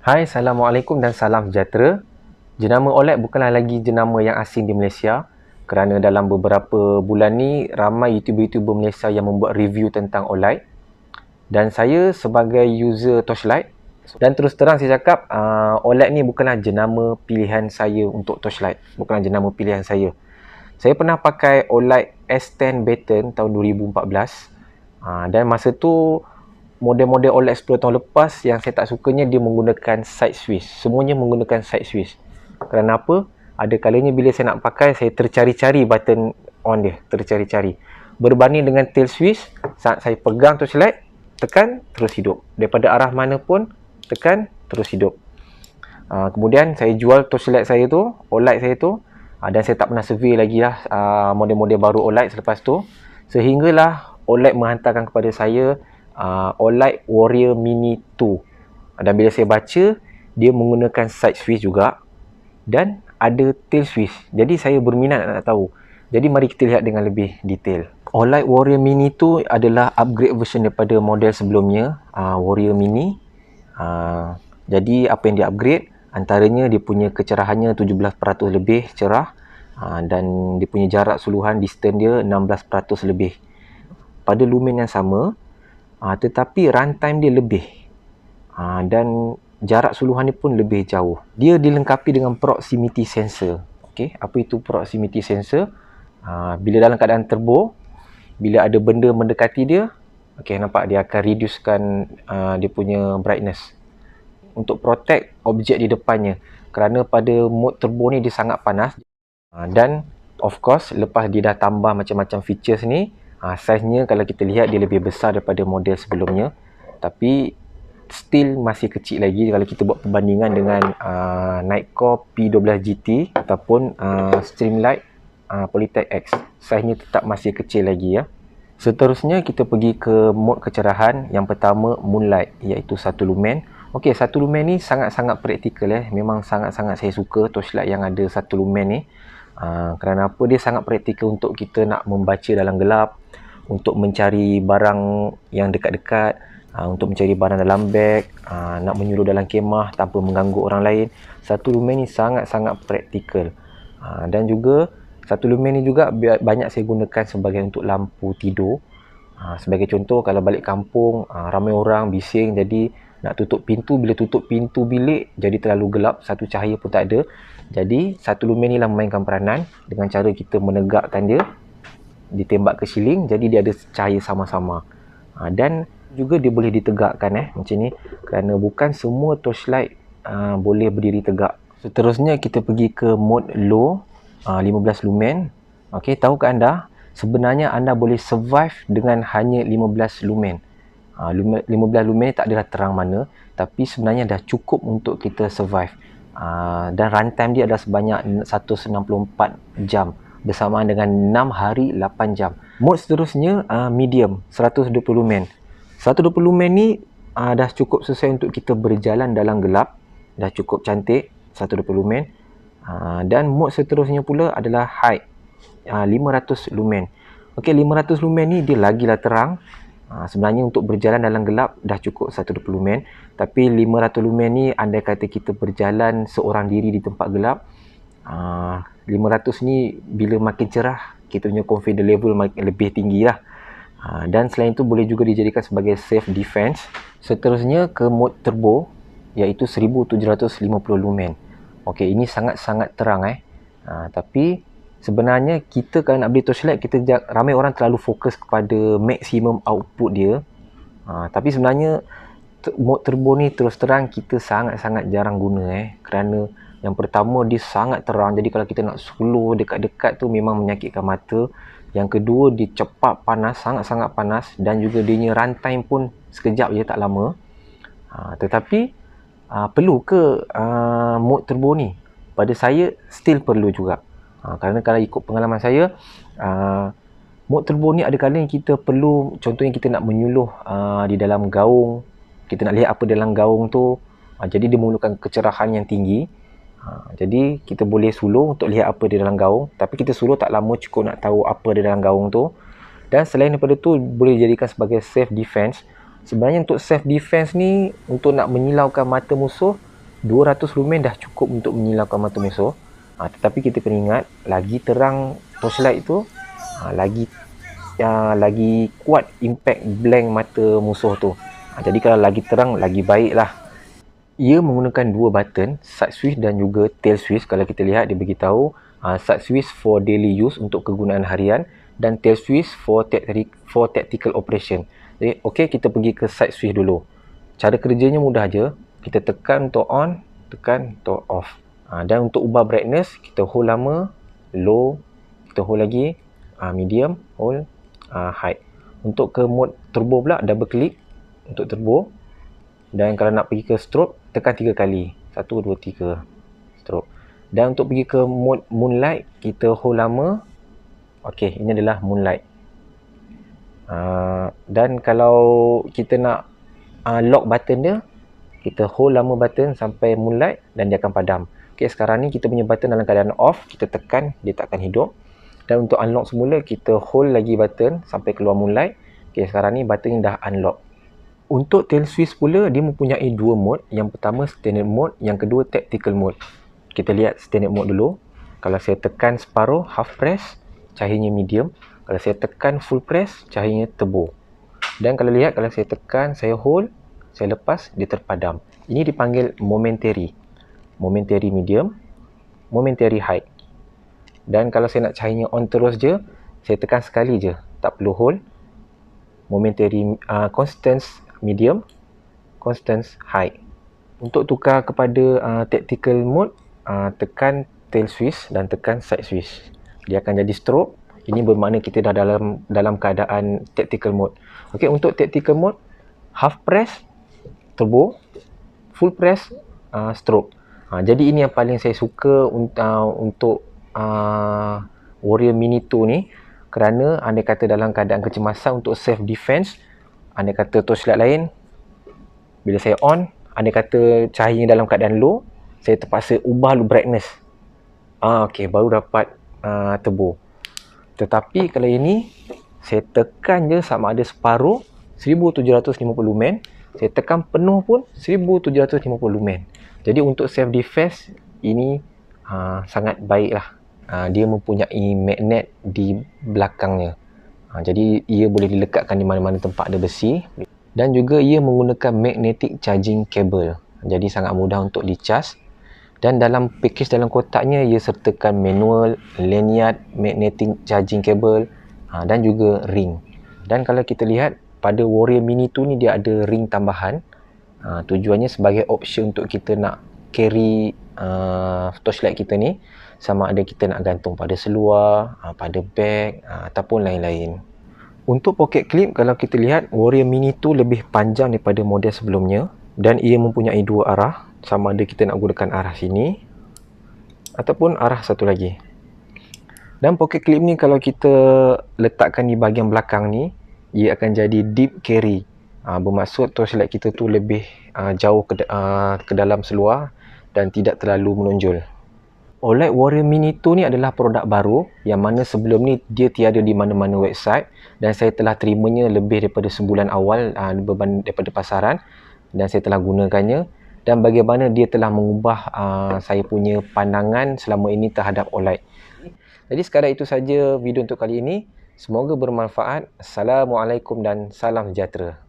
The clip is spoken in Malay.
Hai, Assalamualaikum dan salam sejahtera. Jenama OLED bukanlah lagi jenama yang asing di Malaysia kerana dalam beberapa bulan ni ramai YouTuber-YouTuber Malaysia yang membuat review tentang OLED dan saya sebagai user Torchlight dan terus terang saya cakap OLED ni bukanlah jenama pilihan saya untuk Torchlight, bukanlah jenama pilihan saya. Saya pernah pakai OLED S10 Baton tahun 2014 dan masa tu model-model OLED 10 tahun lepas yang saya tak sukanya dia menggunakan side switch. Semuanya menggunakan side switch. Kerana apa? Ada kalanya bila saya nak pakai, saya tercari-cari button on dia. Tercari-cari. Berbanding dengan tail switch, saat saya pegang torchlight, tekan, terus hidup. Daripada arah mana pun, tekan, terus hidup. Kemudian saya jual torchlight saya tu, OLED saya tu, dan saya tak pernah survey lagi lah model-model baru OLED selepas tu. Sehinggalah OLED menghantarkan kepada saya OLED Warrior Mini 2. Dan bila saya baca, dia menggunakan side switch juga dan ada tail switch. Jadi saya berminat nak tahu. Jadi mari kita lihat dengan lebih detail. OLED Warrior Mini 2 adalah upgrade version daripada model sebelumnya, Warrior Mini. Jadi apa yang dia upgrade? Antaranya dia punya kecerahannya 17% lebih cerah, dan dia punya jarak suluhan distance dia 16% lebih. Pada lumen yang sama, tetapi runtime dia lebih, dan jarak suluhan dia pun lebih jauh. Dia dilengkapi dengan proximity sensor. Okey, apa itu proximity sensor? Bila dalam keadaan turbo, bila ada benda mendekati dia, okey, nampak dia akan reducekan dia punya brightness untuk protect objek di depannya. Kerana pada mode turbo ni dia sangat panas, dan of course lepas dia dah tambah macam-macam features ni, saiznya kalau kita lihat dia lebih besar daripada model sebelumnya, tapi still masih kecil lagi kalau kita buat perbandingan dengan Nightcore P12 GT ataupun Streamlight Polytech X. Saiznya tetap masih kecil lagi ya. Seterusnya kita pergi ke mod kecerahan. Yang pertama Moonlight, iaitu 1 lumen. Okey, 1 lumen ni sangat-sangat praktikal memang sangat-sangat saya suka torchlight yang ada 1 lumen ni. Kerana apa? Dia sangat praktikal untuk kita nak membaca dalam gelap, untuk mencari barang yang dekat-dekat, untuk mencari barang dalam beg, nak menyuruh dalam kemah tanpa mengganggu orang lain. 1 lumen ni sangat-sangat praktikal. Dan juga 1 lumen ni juga banyak saya gunakan sebagai untuk lampu tidur. Sebagai contoh, kalau balik kampung, ramai orang bising, jadi nak tutup pintu, bila tutup pintu bilik jadi terlalu gelap, satu cahaya pun tak ada. Jadi 1 lumen ni lah memainkan peranan dengan cara kita menegakkan dia, ditembak ke siling, jadi dia ada cahaya sama-sama. Dan juga dia boleh ditegakkan macam ni, kerana bukan semua torchlight boleh berdiri tegak. Seterusnya kita pergi ke mode low, 15 lumen. Okey, tahukah anda sebenarnya anda boleh survive dengan hanya 15 lumen. 15 lumen ni tak adalah terang mana, tapi sebenarnya dah cukup untuk kita survive. Dan runtime dia adalah sebanyak 164 jam bersamaan dengan 6 hari 8 jam. Mode seterusnya medium, 120 lumen. 120 lumen ni dah cukup sesuai untuk kita berjalan dalam gelap, dah cukup cantik 120 lumen. Dan mode seterusnya pula adalah high, 500 lumen. Okey, 500 lumen ni dia lagilah terang. Sebenarnya untuk berjalan dalam gelap dah cukup 120 lumen, tapi 500 lumen ni andai kata kita berjalan seorang diri di tempat gelap, 500 ni bila makin cerah, kita punya confidence level makin lebih tinggi lah. Dan selain itu boleh juga dijadikan sebagai safe defense. Seterusnya ke mode turbo, iaitu 1750 lumen. Okey, ini sangat-sangat terang tapi sebenarnya kita kalau nak beli torchlight, ramai orang terlalu fokus kepada maximum output dia. Tapi sebenarnya mode turbo ni terus terang kita sangat-sangat jarang guna kerana yang pertama dia sangat terang, jadi kalau kita nak slow dekat-dekat tu memang menyakitkan mata. Yang kedua, dia cepat panas, sangat-sangat panas, dan juga dia punya runtime pun sekejap je, tak lama. Tetapi perlu ke mode turbo ni? Pada saya still perlu juga. Kerana kalau ikut pengalaman saya, mode turbo ni ada kalanya kita perlu, contohnya kita nak menyuluh di dalam gaung, kita nak lihat apa dalam gaung tu, jadi dia memerlukan kecerahan yang tinggi. Jadi kita boleh suluh untuk lihat apa di dalam gaung, tapi kita suluh tak lama, cukup nak tahu apa di dalam gaung tu. Dan selain daripada tu boleh dijadikan sebagai safe defense. Sebenarnya untuk self defense ni, untuk nak menyilaukan mata musuh, 200 lumen dah cukup untuk menyilaukan mata musuh. Tetapi kita kena ingat, lagi terang torchlight itu, lagi kuat impact blank mata musuh tu. Jadi kalau lagi terang, lagi baik lah. Ia menggunakan dua button, side switch dan juga tail switch. Kalau kita lihat, dia beritahu side switch for daily use untuk kegunaan harian dan tail switch for tactical operation. Jadi, okey, kita pergi ke side switch dulu. Cara kerjanya mudah je. Kita tekan untuk on, tekan untuk off. Dan untuk ubah brightness, kita hold lama, low, kita hold lagi, medium, hold, high. Untuk ke mode turbo pula, double click untuk turbo. Dan kalau nak pergi ke strobe, tekan 3 kali. 1, 2, 3. Strobe. Dan untuk pergi ke mode moonlight, kita hold lama. Okey, ini adalah moonlight. Dan kalau kita nak lock button dia, kita hold lama button sampai moonlight dan dia akan padam. Okey, sekarang ni kita punya button dalam keadaan off, kita tekan, dia tak akan hidup. Dan untuk unlock semula, kita hold lagi button sampai keluar moonlight. Okey, sekarang ni button dah unlock. Untuk tail switch pula, dia mempunyai dua mode. Yang pertama standard mode, yang kedua tactical mode. Kita lihat standard mode dulu. Kalau saya tekan separuh, half press, cahayanya medium. Kalau saya tekan full press, cahayanya turbo. Dan kalau lihat, kalau saya tekan, saya hold, saya lepas, dia terpadam. Ini dipanggil momentary. Momentary medium, momentary high. Dan kalau saya nak cahayanya on terus je, saya tekan sekali je, tak perlu hold. Momentary constant medium, constant high. Untuk tukar kepada tactical mode, tekan tail switch dan tekan side switch. Dia akan jadi strobe. Ini bermakna kita dah dalam keadaan tactical mode. Okey, untuk tactical mode, half press turbo, full press strobe. Jadi ini yang paling saya suka untuk Warrior Mini 2 ni, kerana andai kata dalam keadaan kecemasan untuk self defense, andai kata torchlight lain, bila saya on, andai kata cahayanya dalam keadaan low, saya terpaksa ubah brightness. Okey, baru dapat turbo. Tetapi kalau ini, saya tekan je sama ada separuh, 1750 lumen. Saya tekan penuh pun 1750 lumen. Jadi untuk self defense, ini sangat baik lah. Dia mempunyai magnet di belakangnya. Jadi ia boleh dilekatkan di mana-mana tempat ada besi. Dan juga ia menggunakan magnetic charging cable. Jadi sangat mudah untuk dicas. Dan dalam package dalam kotaknya, ia sertakan manual, lanyard, magnetic charging cable dan juga ring. Dan kalau kita lihat, pada Warrior Mini 2 ni dia ada ring tambahan. Tujuannya sebagai option untuk kita nak carry torchlight kita ni, sama ada kita nak gantung pada seluar, pada beg ataupun lain-lain. Untuk pocket clip, kalau kita lihat, Warrior Mini 2 lebih panjang daripada model sebelumnya. Dan ia mempunyai dua arah, sama ada kita nak gunakan arah sini ataupun arah satu lagi. Dan pocket clip ni kalau kita letakkan di bahagian belakang ni, ia akan jadi deep carry. Bermaksud torchlight kita tu lebih jauh ke dalam seluar dan tidak terlalu menonjol. OLED Warrior Mini 2 ni adalah produk baru yang mana sebelum ni dia tiada di mana-mana website, dan saya telah terimanya lebih daripada sebulan awal daripada pasaran, dan saya telah gunakannya. Dan bagaimana dia telah mengubah saya punya pandangan selama ini terhadap OLED. Jadi sekadar itu saja video untuk kali ini. Semoga bermanfaat. Assalamualaikum dan salam sejahtera.